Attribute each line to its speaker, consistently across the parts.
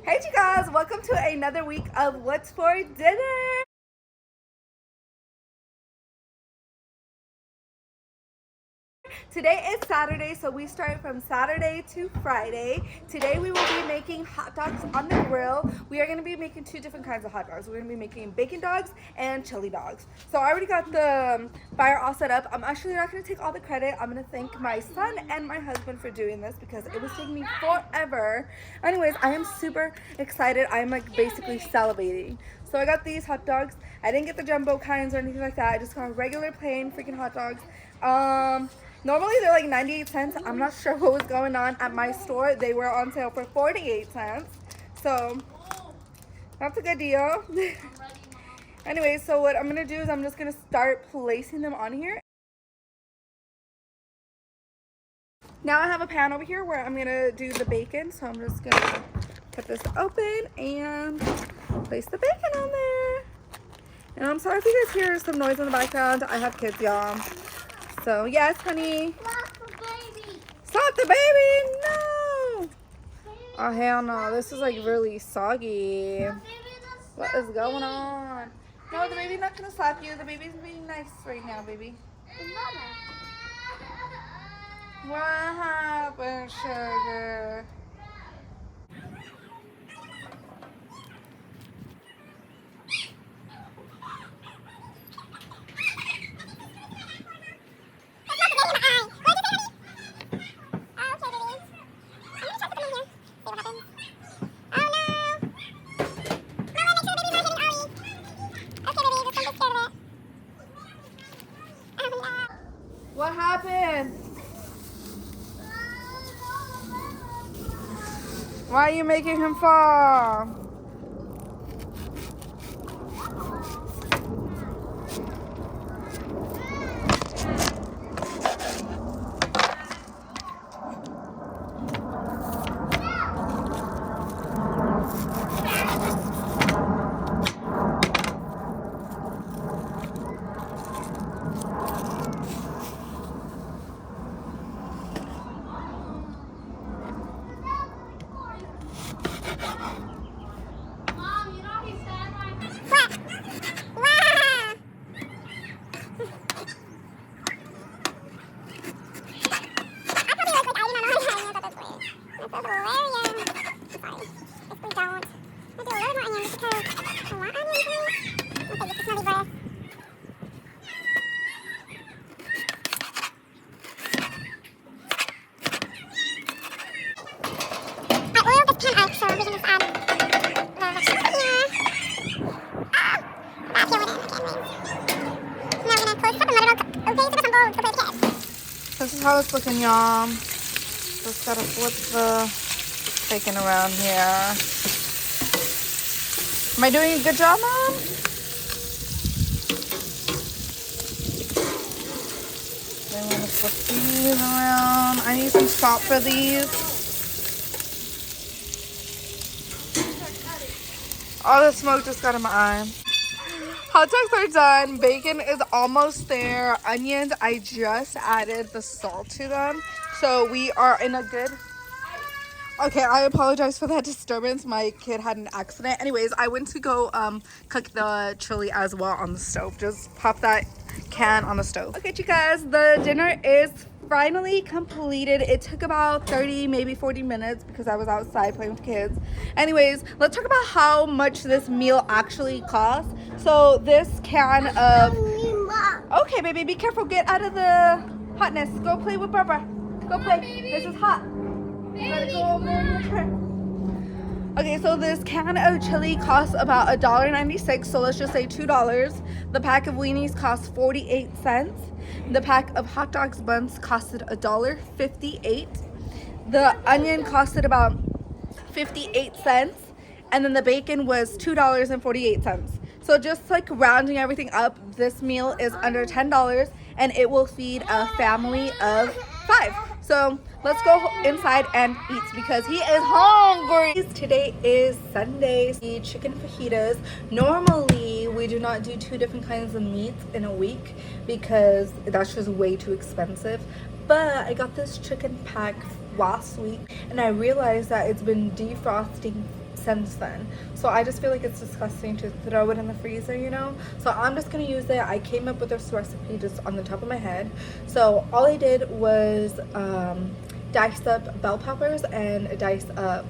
Speaker 1: Hey you guys, welcome to another week of What's for Dinner. Today is Saturday, so we start from Saturday to Friday. Today we will be making hot dogs on the grill. We are going to be making two different kinds of hot dogs. We're going to be making bacon dogs and chili dogs. So I already got the fire all set up. I'm actually not going to take all the credit. I'm going to thank my son and my husband for doing this because it was taking me forever. Anyways, I am super excited. I'm like basically salivating. So I got these hot dogs. I didn't get the jumbo kinds or anything like that. I just got regular plain freaking hot dogs. Normally they're like 98 cents. I'm not sure what was going on at my store. They were on sale for 48 cents. So that's a good deal. Anyway, so what I'm gonna do is I'm just gonna start placing them on here. Now I have a pan over here where I'm gonna do the bacon. So I'm just gonna cut this open and place the bacon on there. And I'm sorry if you guys hear some noise in the background. I have kids, y'all. So yes, honey.
Speaker 2: Stop the baby.
Speaker 1: Stop the baby! No! Oh hell no! This is like really soggy. What is going on? No, the baby's not gonna slap you. The baby's being nice right now, baby. What happened, sugar? What happened? Why are you making him fall? This is how it's looking, y'all. Just gotta flip the bacon around here. Am I doing a good job, Mom? I'm gonna flip these around. I need some salt for these. All the smoke just got in my eye. Hot dogs are done. Bacon is almost there. Onions, I just added the salt to them. So we are in a good... Okay, I apologize for that disturbance. My kid had an accident. Anyways, I went to go cook the chili as well on the stove. Just pop that can on the stove. Okay, you guys, the dinner is finally completed. It took about 30, maybe 40 minutes because I was outside playing with kids. Anyways, let's talk about how much this meal actually costs. So this can of... Okay, baby, be careful. Get out of the hotness. Go play with Barbara. Go play. This is hot. Okay, so this can of chili costs about $1.96, so let's just say $2. The pack of weenies costs 48 cents. The pack of hot dogs buns costed $1.58. The onion costed about 58 cents, and then the bacon was $2.48. So just like rounding everything up, this meal is under $10 and it will feed a family of 5. So let's go inside and eat because he is hungry. Today is Sunday. Eat chicken fajitas. Normally we do not do 2 different kinds of meats in a week because that's just way too expensive. But I got this chicken pack last week and I realized that it's been defrosting since then. So I just feel like it's disgusting to throw it in the freezer, you know? So I'm just gonna use it. I came up with this recipe just on the top of my head. So all I did was dice up bell peppers and dice up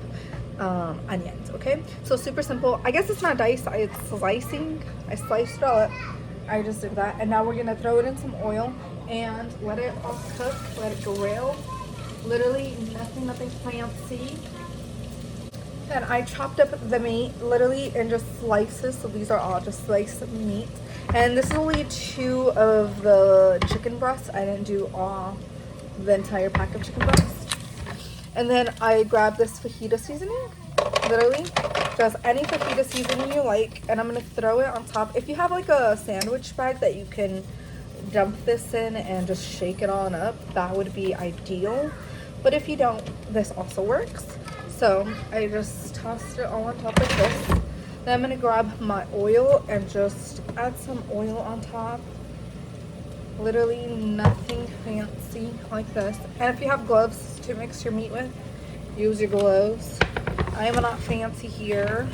Speaker 1: onions. Okay, so super simple. I guess it's not dice, it's slicing. I sliced it all up. I just did that, and now we're gonna throw it in some oil and let it all cook, let it grill. Literally nothing fancy. And I chopped up the meat literally in just slices, so these are all just sliced meat. And this is only 2 of the chicken breasts. I didn't do all the entire pack of chicken breasts. And then I grabbed this fajita seasoning, literally just any fajita seasoning you like, and I'm gonna throw it on top. If you have like a sandwich bag that you can dump this in and just shake it on up, that would be ideal. But if you don't, this also works. So I just tossed it all on top like this. Then I'm gonna grab my oil and just add some oil on top. Literally nothing fancy like this. And if you have gloves to mix your meat with, use your gloves. I am not fancy here.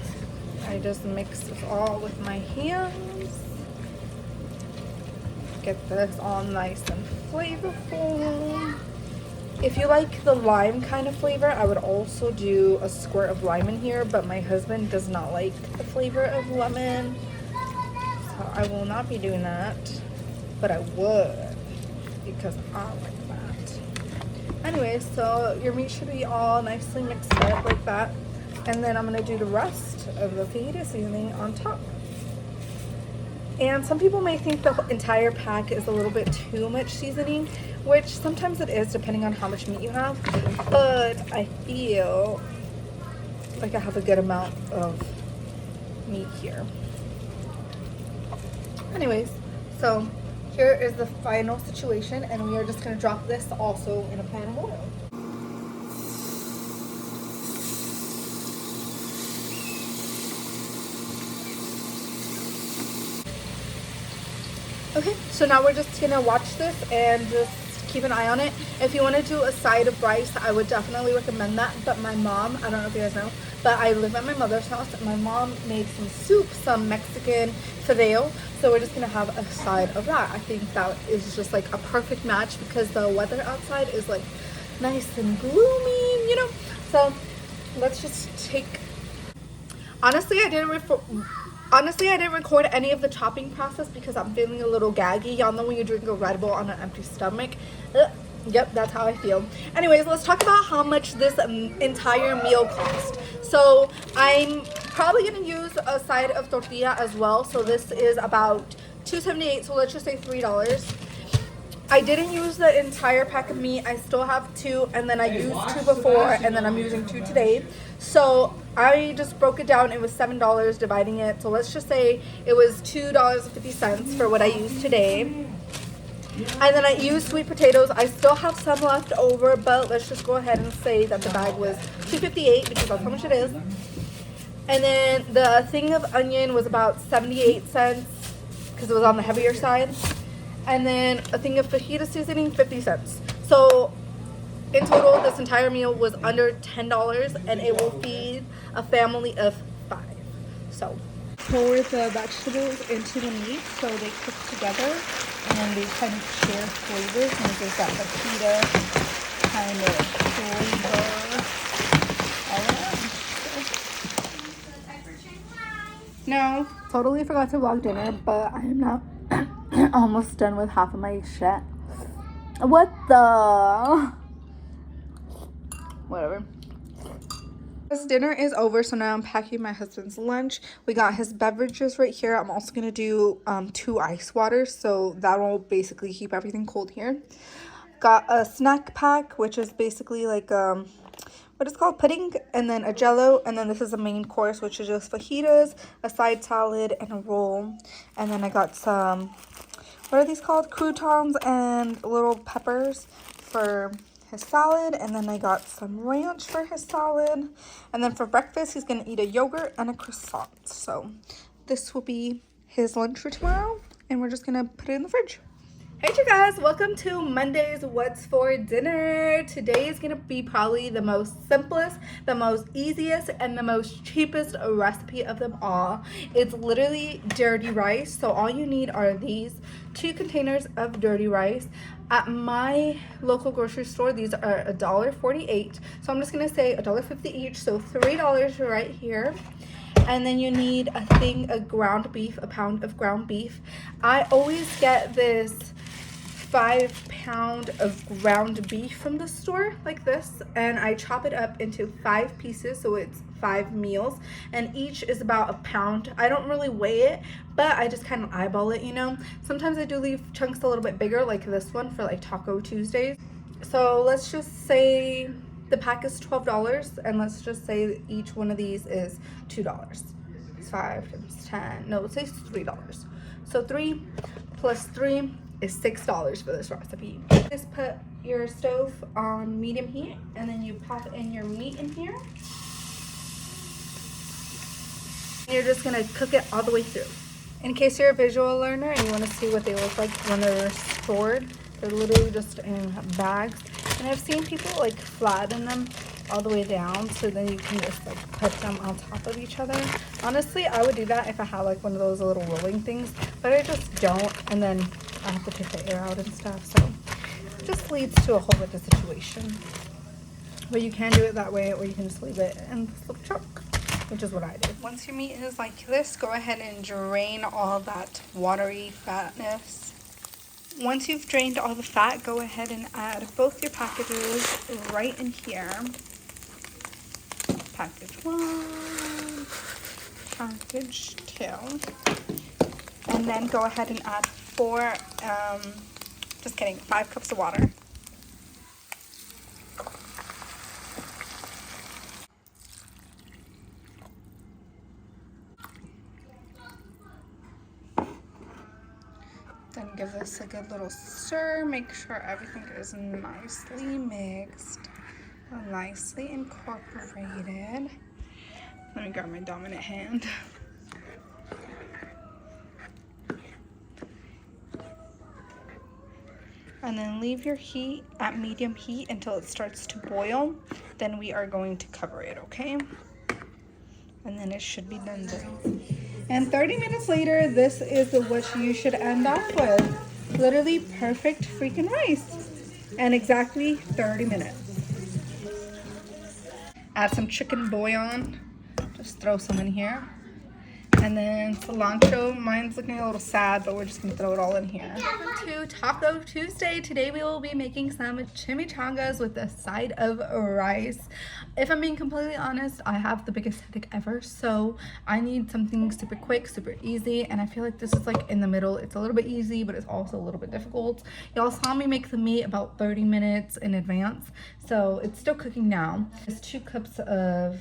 Speaker 1: I just mix this all with my hands. Get this all nice and flavorful. If you like the lime kind of flavor, I would also do a squirt of lime in here, but my husband does not like the flavor of lemon, so I will not be doing that, but I would because I like that. Anyway, so your meat should be all nicely mixed up like that, and then I'm gonna do the rest of the fajita seasoning on top. And some people may think the entire pack is a little bit too much seasoning, which sometimes it is depending on how much meat you have, but I feel like I have a good amount of meat here. Anyways, so here is the final situation, and we are just going to drop this also in a pan of oil. Okay, so now we're just gonna watch this and just keep an eye on it. If you want to do a side of rice, I would definitely recommend that. But my mom, I don't know if you guys know, but I live at my mother's house, and my mom made some soup, some Mexican fideo. So we're just gonna have a side of that. I think that is just like a perfect match because the weather outside is like nice and gloomy, you know. So let's just take. Honestly, I didn't record any of the chopping process because I'm feeling a little gaggy. Y'all know when you drink a Red Bull on an empty stomach. Yep, that's how I feel. Anyways, let's talk about how much this entire meal cost. So I'm probably going to use a side of tortilla as well. So this is about $2.78, so let's just say $3. I didn't use the entire pack of meat. I still have 2, and then I used 2 before, and then I'm using 2 today. So I just broke it down. It was $7 dividing it. So let's just say it was $2.50 for what I used today. And then I used sweet potatoes. I still have some left over, but let's just go ahead and say that the bag was $2.58 because that's how much it is. And then the thing of onion was about 78 cents because it was on the heavier side. And then a thing of fajita seasoning, 50 cents. So in total, this entire meal was under $10, and it will feed a family of 5. So pour the vegetables into the meat so they cook together, and then they kind of share flavors, and it gives that fajita kind of flavor all around. No, totally forgot to vlog dinner, but I am now almost done with half of my shit. What the? Whatever. This dinner is over, so now I'm packing my husband's lunch. We got his beverages right here. I'm also gonna do 2 ice waters, so that will basically keep everything cold here. Got a snack pack, which is basically like what is called pudding, and then a jello, and then this is the main course, which is just fajitas, a side salad, and a roll. And then I got some, what are these called, croutons and little peppers for his salad. And then I got some ranch for his salad. And then for breakfast, he's gonna eat a yogurt and a croissant. So this will be his lunch for tomorrow, and we're just gonna put it in the fridge. Hey you guys, welcome to Monday's What's for Dinner. Today is gonna be probably the most simplest, the most easiest, and the most cheapest recipe of them all. It's literally dirty rice. So all you need are these 2 containers of dirty rice. At my local grocery store, these are $1.48. So I'm just gonna say $1.50 each, so $3 right here. And then you need a thing of ground beef, a pound of ground beef. I always get this 5-pound of ground beef from the store like this, and I chop it up into 5 pieces, so it's 5 meals, and each is about a pound. I don't really weigh it, but I just kind of eyeball it, you know. Sometimes I do leave chunks a little bit bigger, like this one for like Taco Tuesdays. So let's just say the pack is $12, and let's just say each one of these is $2. It's 5 times 10. No, let's say it's $3. So 3 plus 3 is $6 for this recipe. Just put your stove on medium heat, and then you pop in your meat in here. You're just gonna cook it all the way through. In case you're a visual learner and you want to see what they look like when they're stored, they're literally just in bags. And I've seen people like flatten them all the way down, so then you can just like put them on top of each other. Honestly, I would do that if I had like one of those little rolling things, but I just don't, and then I have to take the air out and stuff, so it just leads to a whole other situation. But you can do it that way, or you can just leave it in this little chunk, which is what I did. Once your meat is like this, go ahead and drain all that watery fatness. Once you've drained all the fat, go ahead and add both your packages right in here. Package 1, package 2. And then go ahead and add 5 cups of water. Then give this a good little stir. Make sure everything is nicely mixed, nicely incorporated. Let me grab my dominant hand. And then leave your heat at medium heat until it starts to boil. Then we are going to cover it, okay? And then it should be done then. And 30 minutes later, this is what you should end off with. Literally perfect freaking rice. And exactly 30 minutes. Add some chicken bouillon. Just throw some in here. And then cilantro. Mine's looking a little sad, but we're just gonna throw it all in here. Welcome to Taco Tuesday. Today we will be making some chimichangas with a side of rice. If I'm being completely honest, I have the biggest headache ever, so I need something super quick, super easy, and I feel like this is like in the middle. It's a little bit easy, but it's also a little bit difficult. Y'all saw me make the meat about 30 minutes in advance, so it's still cooking now. It's 2 cups of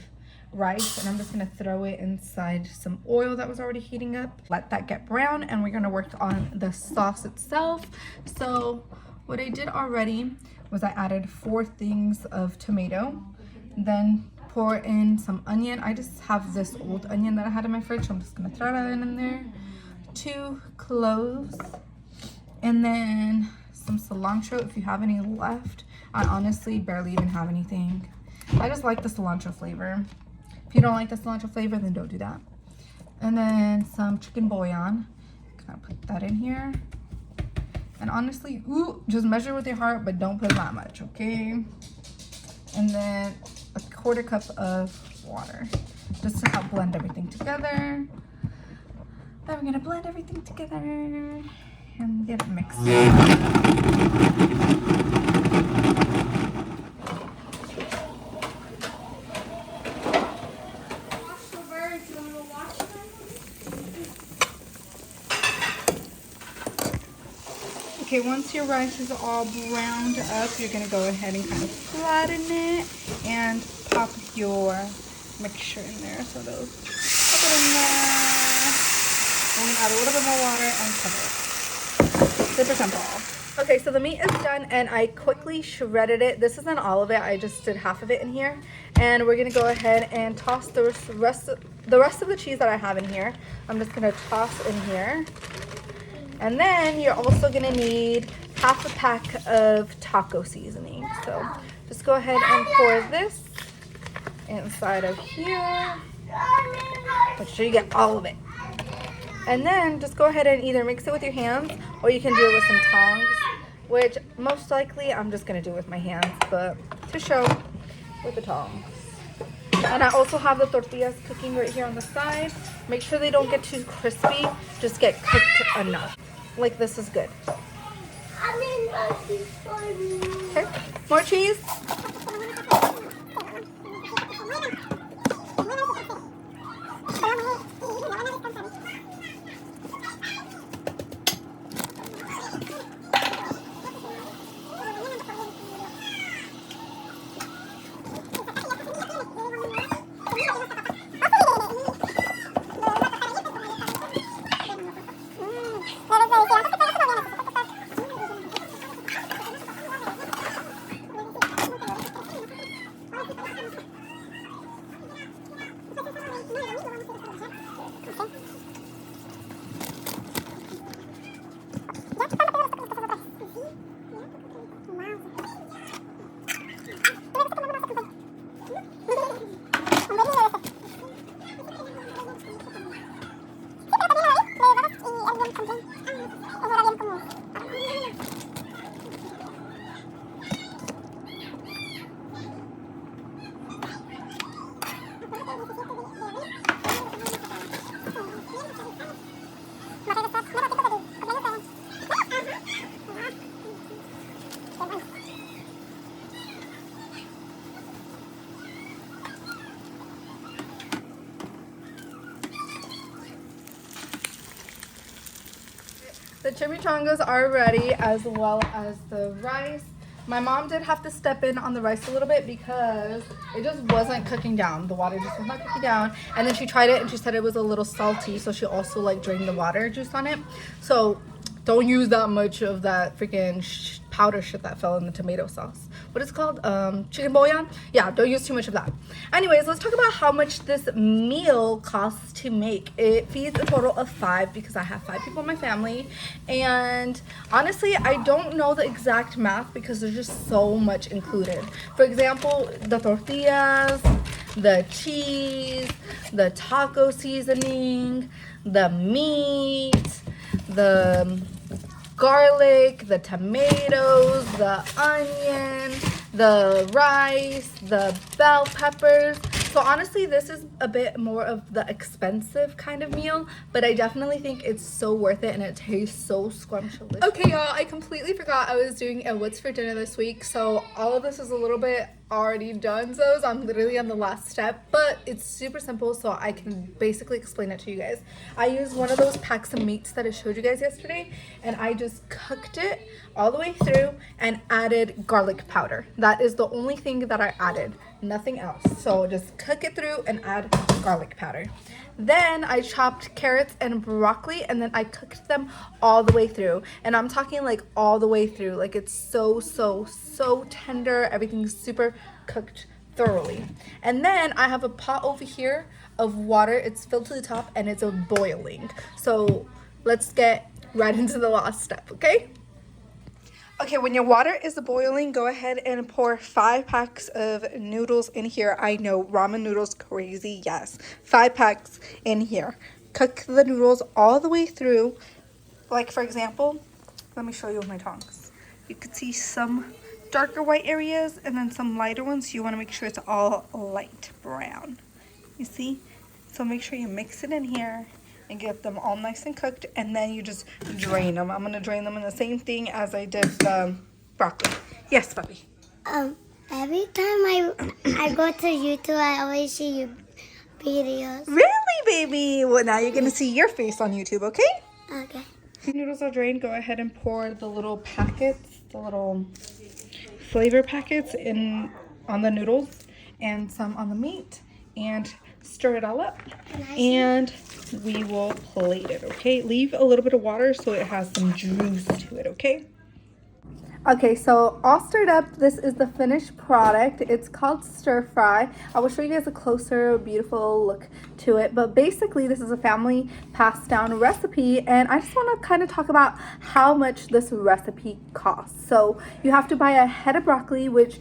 Speaker 1: rice, and I'm just gonna throw it inside some oil that was already heating up. Let that get brown, and we're gonna work on the sauce itself. So what I did already was I added 4 things of tomato, then pour in some onion. I just have this old onion that I had in my fridge, so I'm just gonna throw that in there. 2 cloves, and then some cilantro if you have any left. I honestly barely even have anything. I just like the cilantro flavor. If you don't like the cilantro flavor, then don't do that. And then some chicken bouillon. Kind of put that in here. And honestly, just measure with your heart, but don't put that much, okay? And then a 1/4 cup of water, just to help blend everything together. Then we're gonna blend everything together and get it mixed. Okay, once your rice is all browned up, you're gonna go ahead and kind of flatten it and pop your mixture in there. So those, pop it in there. I'm gonna add a little bit more water and cover it. Super simple. Okay, so the meat is done, and I quickly shredded it. This isn't all of it. I just did half of it in here, and we're gonna go ahead and toss the rest of the cheese that I have in here. I'm just gonna toss in here. And then you're also gonna need half a pack of taco seasoning. So just go ahead and pour this inside of here. Make sure you get all of it. And then just go ahead and either mix it with your hands or you can do it with some tongs, which most likely I'm just gonna do with my hands, but to show, with the tongs. And I also have the tortillas cooking right here on the side. Make sure they don't get too crispy, just get cooked enough. Like this is good. Okay, more cheese. The chimichangas are ready, as well as the rice. My mom did have to step in on the rice a little bit because it just wasn't cooking down. The water just was not cooking down. And then she tried it and she said it was a little salty, so she also like drained the water juice on it. So don't use that much of that freaking powder shit that fell in the tomato sauce. What is it called? Chicken bouillon? Yeah, don't use too much of that. Anyways, let's talk about how much this meal costs to make. It feeds a total of 5 because I have 5 people in my family. And honestly, I don't know the exact math because there's just so much included. For example, the tortillas, the cheese, the taco seasoning, the meat, the garlic, the tomatoes, the onion, the rice, the bell peppers. So honestly, this is a bit more of the expensive kind of meal, but I definitely think it's so worth it and it tastes so scrumptious. Okay, y'all, I completely forgot I was doing a what's for dinner this week, so all of this is a little bit already done, so I'm literally on the last step, but it's super simple, so I can basically explain it to you guys. I used one of those packs of meats that I showed you guys yesterday, and I just cooked it all the way through and added garlic powder. That is the only thing that I added, nothing else. So just cook it through and add garlic powder. Then I chopped carrots and broccoli, and then I cooked them all the way through. And I'm talking like all the way through. Like it's so tender. Everything's super cooked thoroughly. And then I have a pot over here of water. It's filled to the top and it's boiling. So let's get right into the last step, okay? Okay, when your water is boiling, go ahead and pour 5 packs of noodles in here. I know, ramen noodles crazy, yes. 5 packs in here. Cook the noodles all the way through. Like for example, let me show you with my tongs. You could see some darker white areas and then some lighter ones. You want to make sure it's all light brown. You see? So make sure you mix it in here and get them all nice and cooked, and then you just drain them. I'm gonna drain them in the same thing as I did the broccoli. Yes, puppy.
Speaker 2: Every time I go to YouTube, I always see your videos.
Speaker 1: Really, baby? Well, now you're gonna see your face on YouTube, okay?
Speaker 2: Okay.
Speaker 1: Noodles are drained. Go ahead and pour the little packets, the little flavor packets in on the noodles and some on the meat, and stir it all up, and we will plate it, okay? Leave a little bit of water so it has some juice to it, okay? Okay, so all stirred up. This is the finished product. It's called stir fry. I will show you guys a closer, beautiful look to it. But basically, this is a family passed down recipe, and I just want to kind of talk about how much this recipe costs. So you have to buy a head of broccoli, which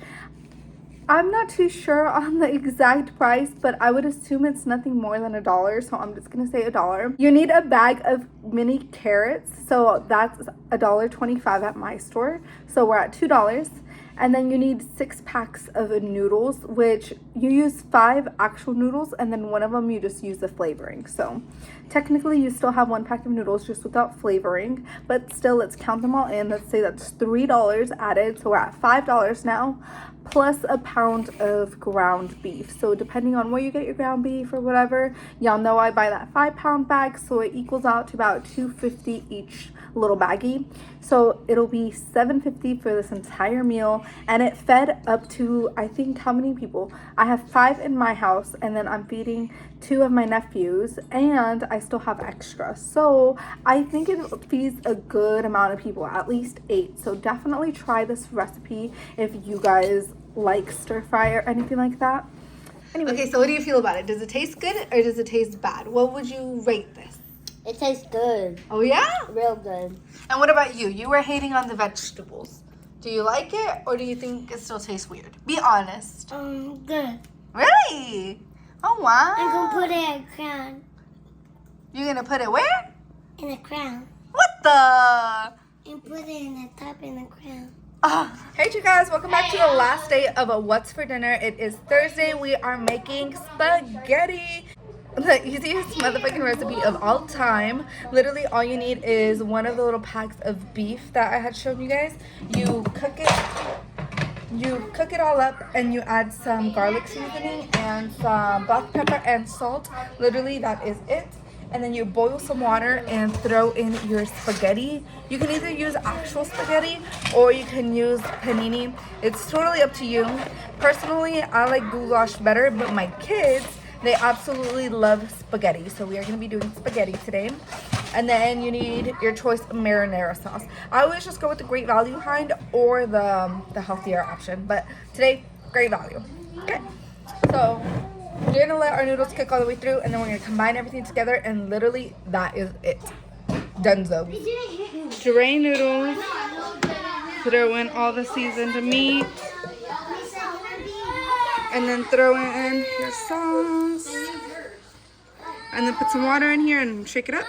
Speaker 1: I'm not too sure on the exact price, but I would assume it's nothing more than $1, so I'm just gonna say $1. You need a bag of mini carrots, so that's $1.25 at my store, so we're at $2. And then you need 6 packs of noodles, which you use 5 actual noodles, and then one of them you just use the flavoring. So technically you still have 1 pack of noodles just without flavoring, but still let's count them all in. Let's say that's $3 added, so we're at $5 now, plus a pound of ground beef. So depending on where you get your ground beef or whatever, y'all know I buy that 5-pound bag, so it equals out to about $2.50 each little baggie. So it'll be $7.50 for this entire meal, and it fed up to, I think, how many people? I have 5 in my house, and then I'm feeding 2 of my nephews, and I still have extra. So I think it feeds a good amount of people, at least 8. So definitely try this recipe if you guys like stir fry or anything like that. Anyway. Okay, so what do you feel about it? Does it taste good or does it taste bad? What would you rate this?
Speaker 2: It tastes good.
Speaker 1: Oh yeah?
Speaker 2: Real good.
Speaker 1: And what about you? You were hating on the vegetables. Do you like it or do you think it still tastes weird? Be honest.
Speaker 2: Good.
Speaker 1: Really? Oh wow.
Speaker 2: I'm gonna put it in a crown.
Speaker 1: You're gonna put it where?
Speaker 2: In a crown.
Speaker 1: What the?
Speaker 2: And put it in the top in the crown.
Speaker 1: Hey you guys, welcome back to the last day of a What's for Dinner. It is Thursday. We are making spaghetti. The easiest motherfucking recipe of all time. Literally all you need is one of the little packs of beef that I had shown you guys. You cook it all up and you add some garlic seasoning and some black pepper and salt. Literally that is it. And then you boil some water and throw in your spaghetti. You can either use actual spaghetti or you can use panini. It's totally up to you. Personally, I like goulash better, but my kids, they absolutely love spaghetti. So we are going to be doing spaghetti today. And then you need your choice of marinara sauce. I always just go with the Great Value kind or the healthier option. But today, Great Value. Okay. So we're going to let our noodles cook all the way through. And then we're going to combine everything together. And literally, that is it. Donezo. Drain noodles. Throw in all the seasoned meat. And then throw in your sauce. And then put some water in here and shake it up.